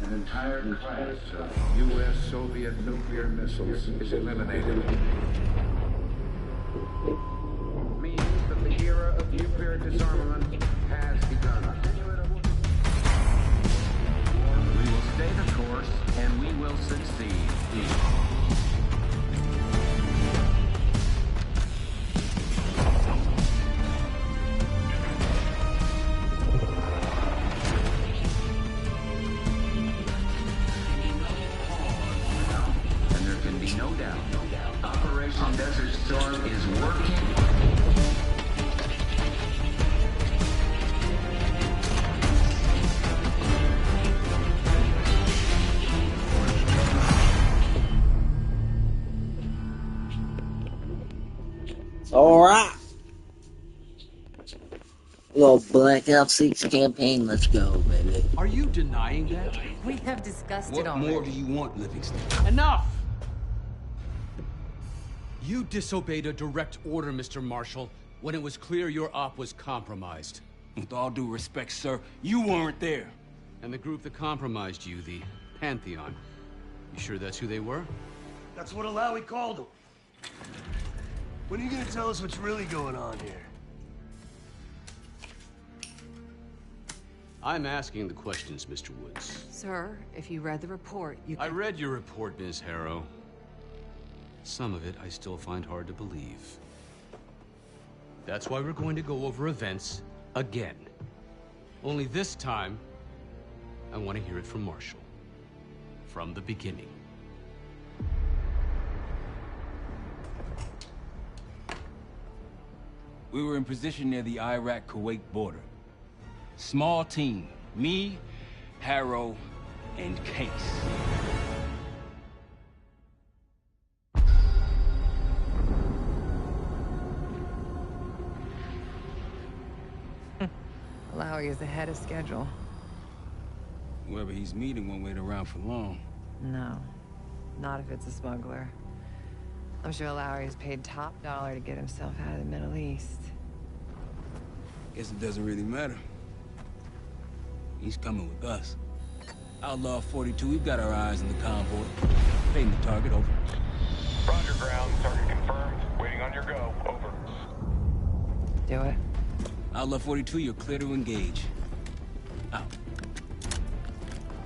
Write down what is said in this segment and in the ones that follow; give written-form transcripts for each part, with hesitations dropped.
An entire class of U.S.-Soviet nuclear missiles is eliminated. Means that the era of nuclear disarmament has begun. We will stay the course, and we will succeed. And there can be no doubt. Operation Desert Storm is working. Alright. Little BO6 campaign, let's go, baby. Are you denying that? We have discussed What it already. more do you want, Livingston? Enough! You disobeyed a direct order, Mr. Marshall, when it was clear your op was compromised. With all due respect, sir, you weren't there. And the group that compromised you, the Pantheon, you sure that's who they were? That's what Alawi called them. When are you gonna tell us what's really going on here? I'm asking the questions, Mr. Woods. Sir, if you read the report, you I read your report, Ms. Harrow. Some of it I still find hard to believe. That's why we're going to go over events again. Only this time, I want to hear it from Marshall. From the beginning. We were in position near the Iraq-Kuwait border. Small team. Me, Harrow, and Case. Alawi is ahead of schedule. Whoever he's meeting won't wait around for long. No, not if it's a smuggler. I'm sure Alawi is paid top dollar to get himself out of the Middle East. Guess it doesn't really matter. He's coming with us. Outlaw 42, we've got our eyes on the convoy. Fading the target, over. Roger, ground. Target confirmed. Waiting on your go. Over. Do it. Outlaw 42, you're clear to engage. Out.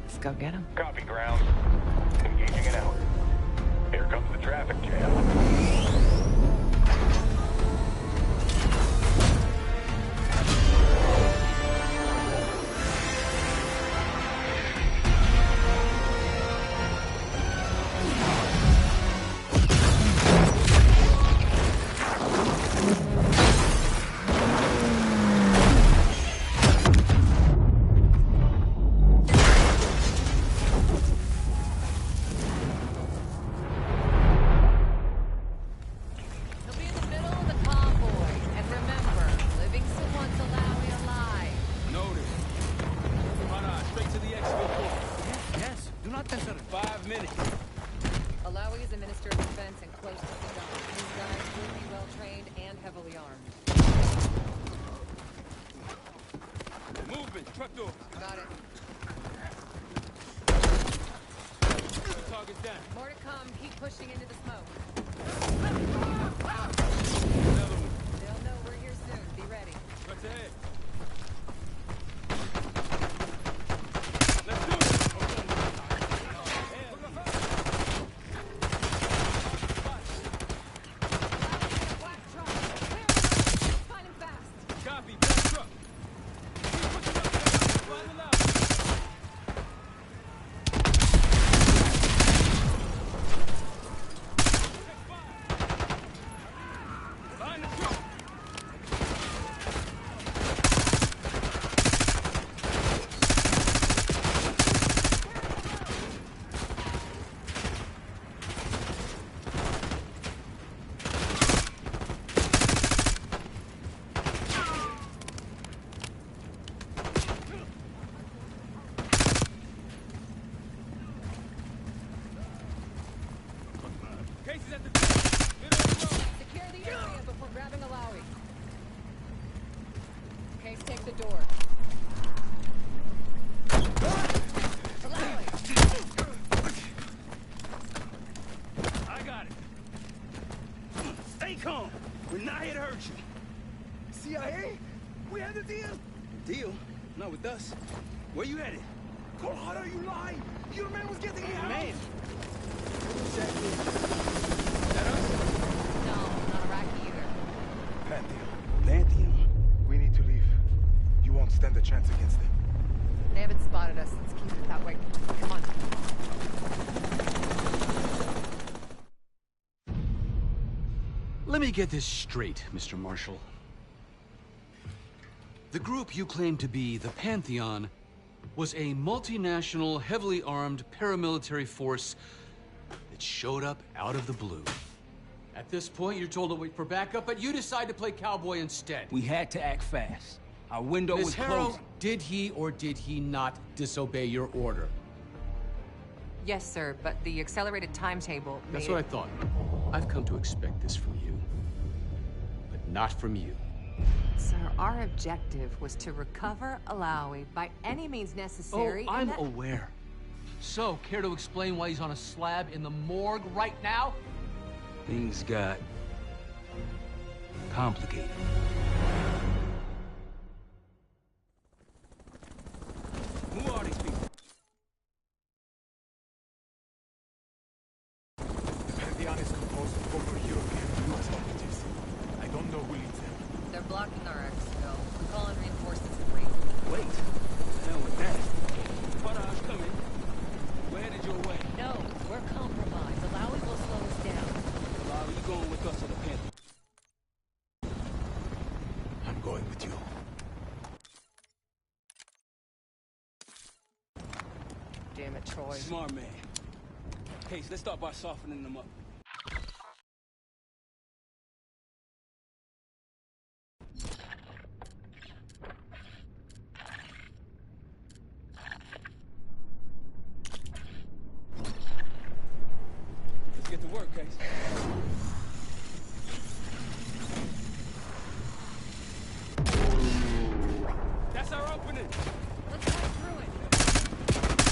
Let's go get him. Copy, ground. Engaging it out. Here comes the traffic jam. Alawi is a minister of defense and close to Saddam. His guys will be well trained and heavily armed. Movement, truck door. Got it. Target's down. More to come. Keep pushing into the smoke. Another one. They'll know we're here soon. Be ready. What's ahead? Not with us. Where you headed? Cold Hunter, you lying! Your man was getting me out! Man! Exactly. No, not Iraqi either. Pantheon, Pantheon? we need to leave. You won't stand a chance against them. They haven't spotted us. Let's keep it that way. Come on. Let me get this straight, Mr. Marshall. The group you claim to be the Pantheon was a multinational, heavily armed paramilitary force that showed up out of the blue. At this point, you're told to wait for backup, but you decide to play cowboy instead. We had to act fast. Our window Ms. was Harrow, closing. did he or did he not disobey your order? Yes, sir, but the accelerated timetable made That's what I thought. I've come to expect this from you, but not from you. Sir, our objective was to recover Alawi by any means necessary. Oh, and I'm aware. So, care to explain why he's on a slab in the morgue right now? Things got complicated. Who are these people? The Pantheon is composed of former European and US operatives. I don't know who leads them. They're blocking our exit, though. I'm calling reinforcements to bring. Wait. The hell with that. Farage coming. We're headed your way. No, we're compromised. Alawi will slow us down. Are you going with us or the Pantheon? I'm going with you. Damn it, Troy. Smart man. Case, let's start by softening them up. Let's get to work, Case. That's our opening. Let's go through it.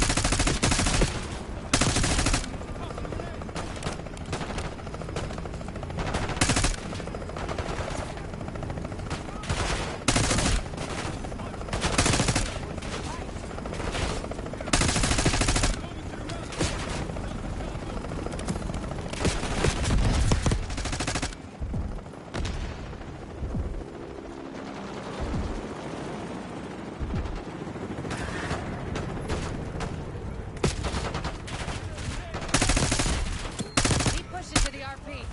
Keep pushing to the RP.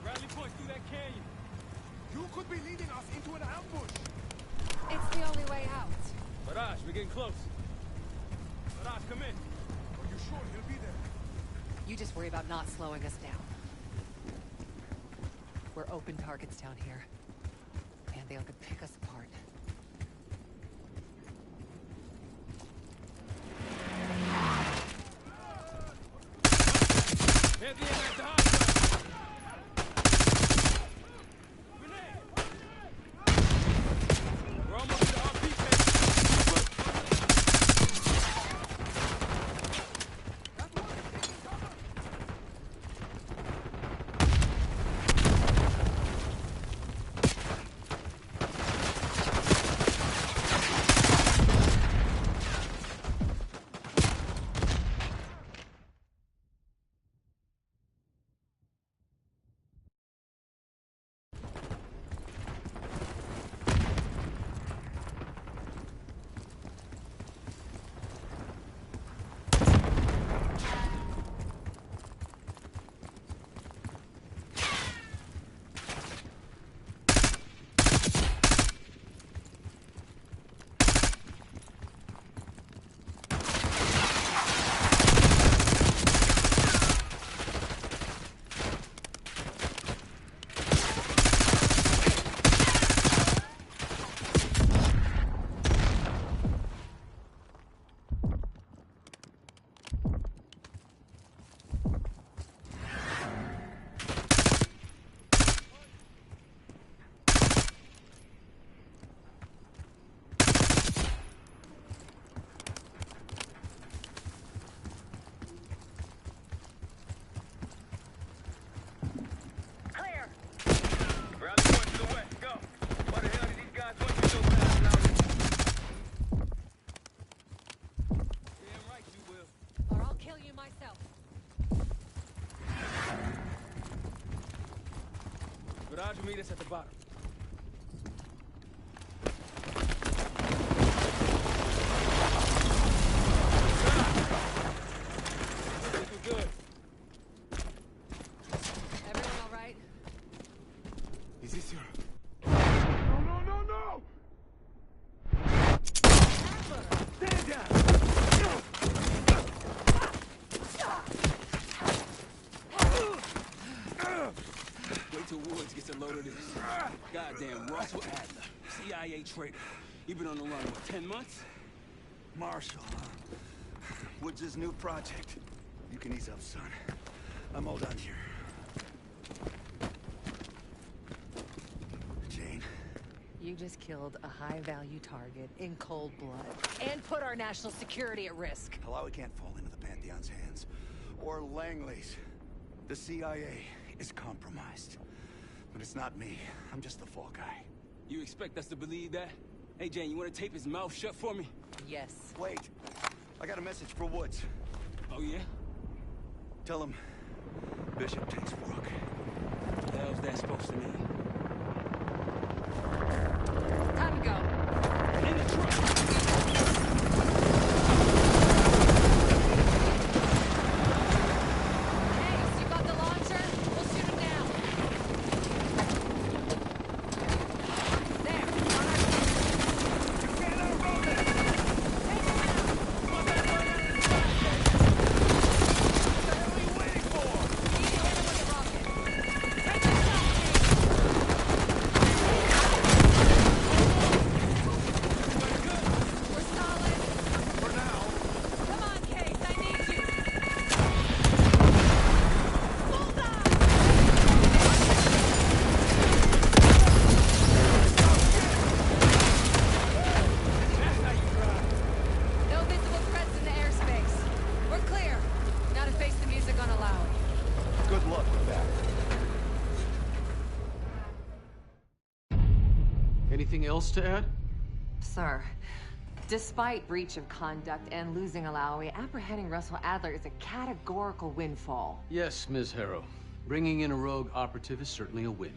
Rally points through that canyon. You could be leading us into an ambush. It's the only way out. Farage, we're getting close. Farage, come in. Are you sure he'll be there? You just worry about not slowing us down. We're open targets down here. Pantheon could pick us apart. Pantheon at the high ground. Grenade. We're almost to the RP Sarge will meet us at the bottom. We're good. Everyone all right? Is this your... No! Stand down! Wait till Woods gets a load of this. Goddamn Russell Adler, CIA traitor. You've been on the run, what, 10 months? Marshall, Woods' new project. You can ease up, son. I'm all done here. Jane. You just killed a high-value target in cold blood and put our national security at risk. Malawi can't fall into the Pantheon's hands. Or Langley's. The CIA is compromised. But it's not me. I'm just the fall guy. You expect us to believe that? Hey, Jane, you want to tape his mouth shut for me? Yes. Wait. I got a message for Woods. Oh, yeah? Tell him Bishop takes Rook. What the hell's that supposed to mean? Time to go. In the truck! Hey, you got the launcher? We'll shoot him down. There, on our team. You can't outrun that! Take him out. What the hell are you waiting for? We need to hit him with a rocket. Take this out, We're solid. For now. Come on, Case, I need you. Bullseye! No visible threats in the airspace. We're clear. Now to face the music on Alawi. Good luck with that. Anything else to add? Sir, despite breach of conduct and losing Alawi, apprehending Russell Adler is a categorical windfall. Yes, Ms. Harrow. Bringing in a rogue operative is certainly a win.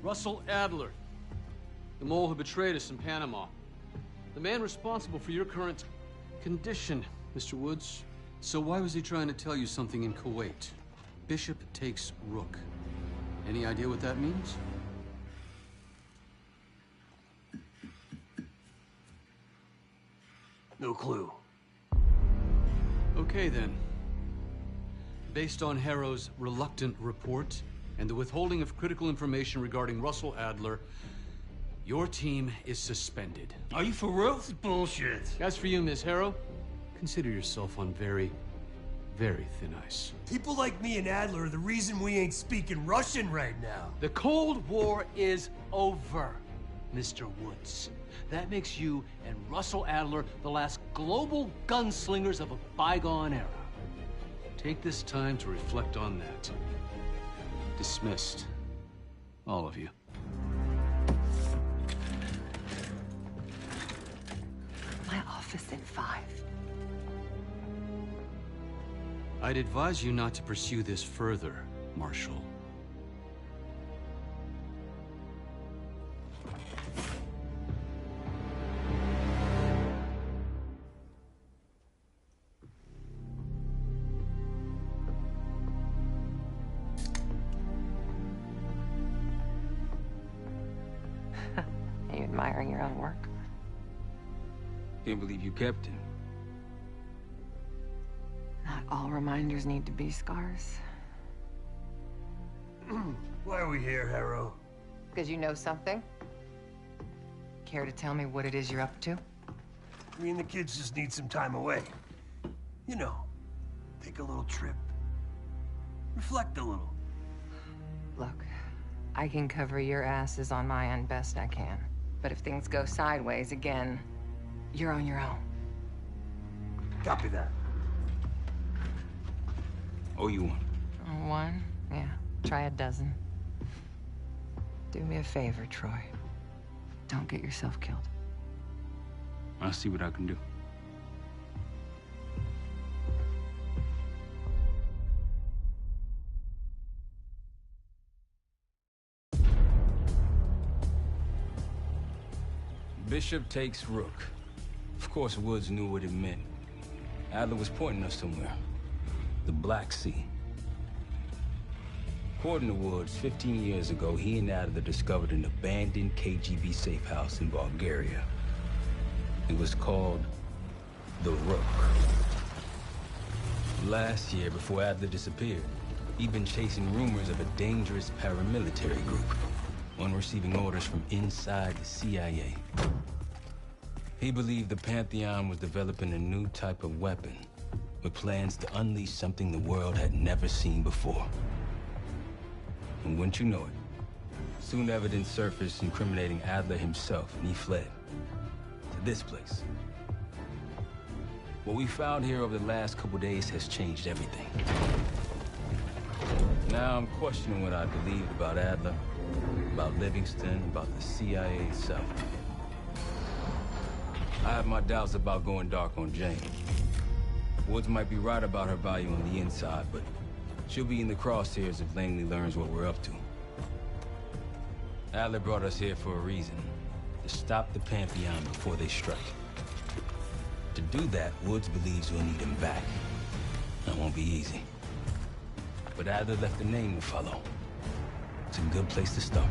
Russell Adler, the mole who betrayed us in Panama. The man responsible for your current condition, Mr. Woods. So why was he trying to tell you something in Kuwait? Bishop takes Rook. Any idea what that means? No clue. Okay, then. Based on Harrow's reluctant report and the withholding of critical information regarding Russell Adler, your team is suspended. Are you for real? This is bullshit. As for you, Ms. Harrow, consider yourself on very, very thin ice. People like me and Adler are the reason we ain't speaking Russian right now. The Cold War is over, Mr. Woods. That makes you and Russell Adler the last global gunslingers of a bygone era. Take this time to reflect on that. Dismissed. All of you. My office in 5. I'd advise you not to pursue this further, Marshal. Are you admiring your own work? Can't believe you kept him. Not all reminders need to be scars. Why are we here, Harrow? Because you know something? Care to tell me what it is you're up to? Me and the kids just need some time away. You know, take a little trip. Reflect a little. Look, I can cover your asses on my end best I can. But if things go sideways again, you're on your own. Copy that. Oh, you one. One? Yeah. Try a dozen. Do me a favor, Troy. Don't get yourself killed. I'll see what I can do. Bishop takes Rook. Of course, Woods knew what it meant. Adler was pointing us somewhere. The Black Sea. According to Woods, 15 years ago, he and Adler discovered an abandoned KGB safe house in Bulgaria. It was called the Rook. Last year, before Adler disappeared, he'd been chasing rumors of a dangerous paramilitary group, one receiving orders from inside the CIA. He believed the Pantheon was developing a new type of weapon, with plans to unleash something the world had never seen before. And wouldn't you know it, soon evidence surfaced incriminating Adler himself, and he fled to this place. What we found here over the last couple days has changed everything. Now I'm questioning what I believed about Adler, about Livingston, about the CIA itself. I have my doubts about going dark on Jane. Woods might be right about her value on the inside, but she'll be in the crosshairs if Langley learns what we're up to. Adler brought us here for a reason, to stop the Pantheon before they strike. To do that, Woods believes we'll need him back. That won't be easy. But Adler left a name to follow. It's a good place to start.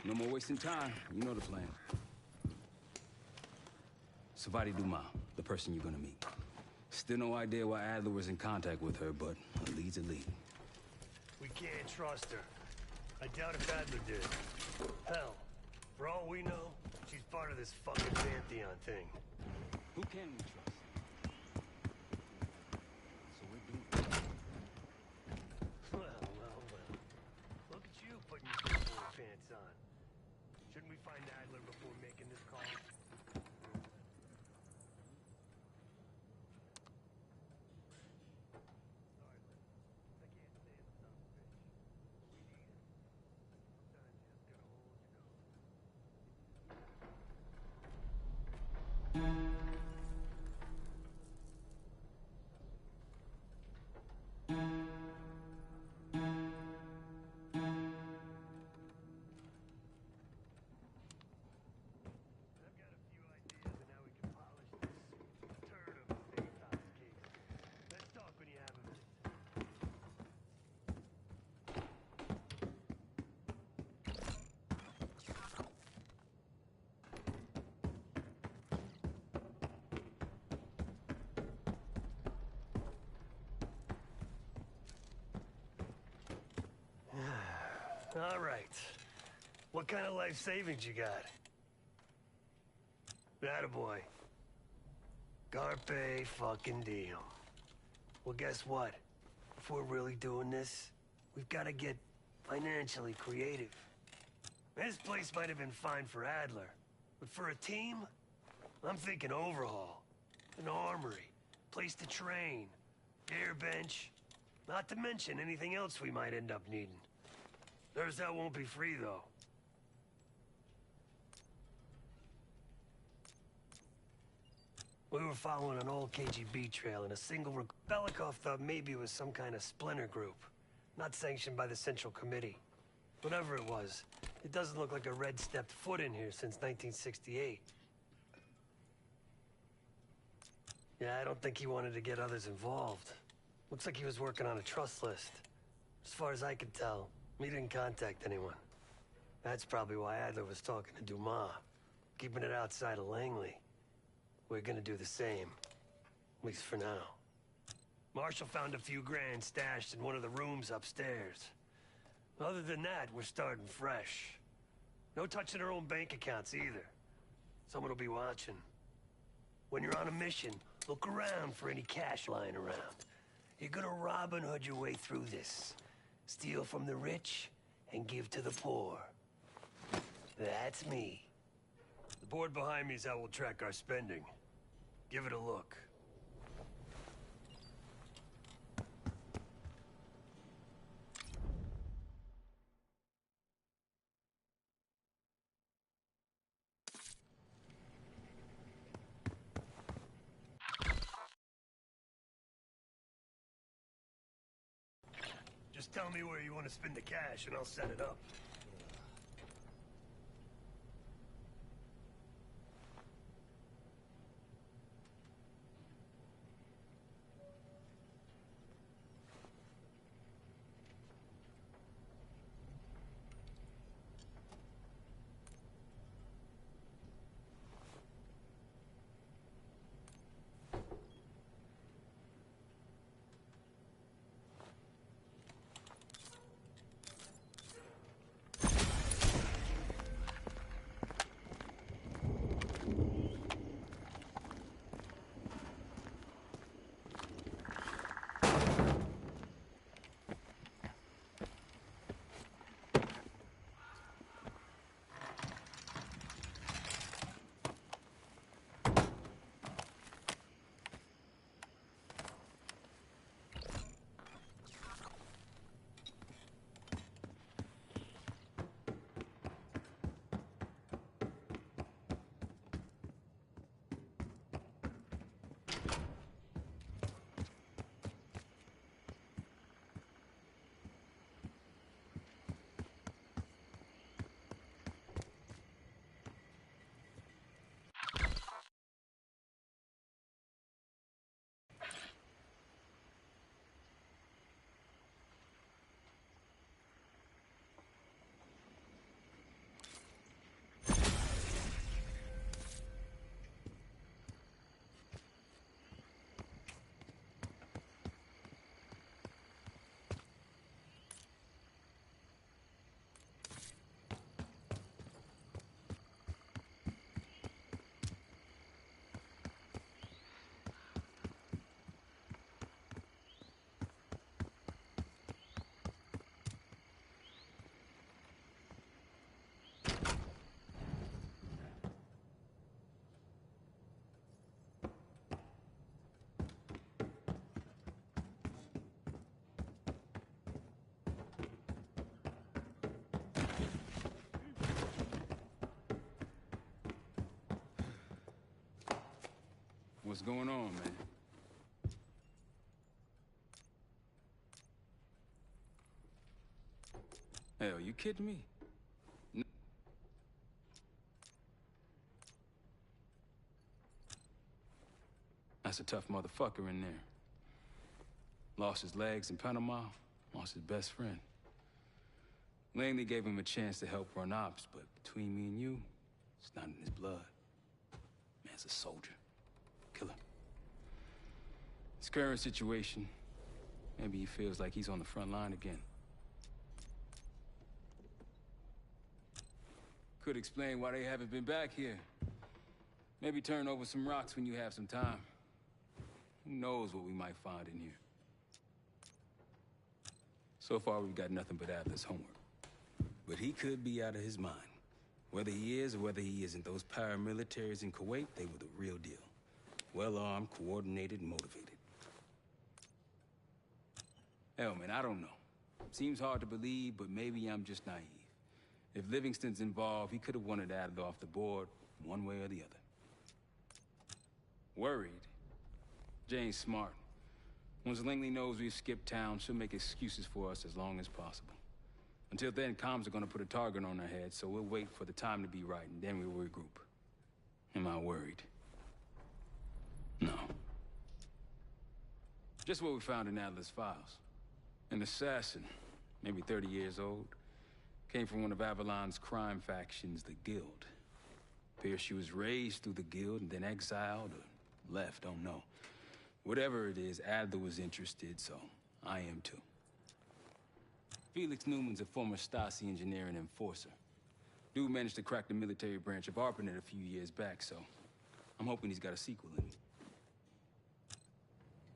No more wasting time. You know the plan. Savati Dumas, the person you're gonna meet. Still no idea why Adler was in contact with her, but a lead's a lead. We can't trust her. I doubt if Adler did. Hell, for all we know, she's part of this fucking Pantheon thing. Who can we trust? So we're doomed. Well. Look at you putting your football pants on. Shouldn't we find Adler before making this call? All right. What kind of life savings you got? Attaboy. Carpe fucking deal. Well, guess what? If we're really doing this, we've got to get financially creative. This place might have been fine for Adler, but for a team, I'm thinking overhaul. An armory, place to train, air bench, not to mention anything else we might end up needing. There's that won't be free, though. We were following an old KGB trail and a single Belikov thought maybe it was some kind of splinter group, not sanctioned by the Central Committee. Whatever it was, it doesn't look like a red stepped foot in here since 1968. Yeah, I don't think he wanted to get others involved. Looks like he was working on a trust list. As far as I could tell, he didn't contact anyone. That's probably why Adler was talking to Dumas, keeping it outside of Langley. We're gonna do the same, at least for now. Marshall found a few grand stashed in one of the rooms upstairs. Other than that, we're starting fresh. No touching our own bank accounts either. Someone will be watching. When you're on a mission, look around for any cash lying around. You're gonna Robin Hood your way through this. Steal from the rich and give to the poor. That's me. The board behind me is how we'll track our spending. Give it a look. Just tell me where you want to spend the cash and I'll set it up. What's going on, man? Hell, you kidding me? That's a tough motherfucker in there. Lost his legs in Panama, lost his best friend. Langley gave him a chance to help run ops, but between me and you, it's not in his blood. Man's a soldier. Killer. His current situation, maybe he feels like he's on the front line again. Could explain why they haven't been back here. Maybe turn over some rocks when you have some time. Who knows what we might find in here. So far, we've got nothing but Adler's homework. But he could be out of his mind. Whether he is or whether he isn't, those paramilitaries in Kuwait, they were the real deal. Well-armed, coordinated, and motivated. Hell, man, I don't know. Seems hard to believe, but maybe I'm just naive. If Livingston's involved, he could have wanted Adler off the board, one way or the other. Worried? Jane's smart. Once Langley knows we've skipped town, she'll make excuses for us as long as possible. Until then, comms are gonna put a target on our heads, so we'll wait for the time to be right, and then we'll regroup. Am I worried? No. Just what we found in Adler's files. An assassin, maybe 30 years old, came from one of Avalon's crime factions, the Guild. Appears she was raised through the Guild and then exiled or left, don't know. Whatever it is, Adler was interested, so I am too. Felix Newman's a former Stasi engineer and enforcer. Dude managed to crack the military branch of ARPANET a few years back, so I'm hoping he's got a sequel in him.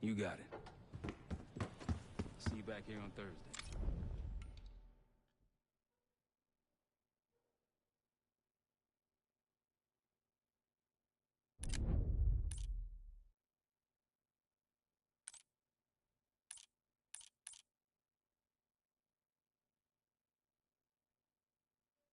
You got it. See you back here on Thursday.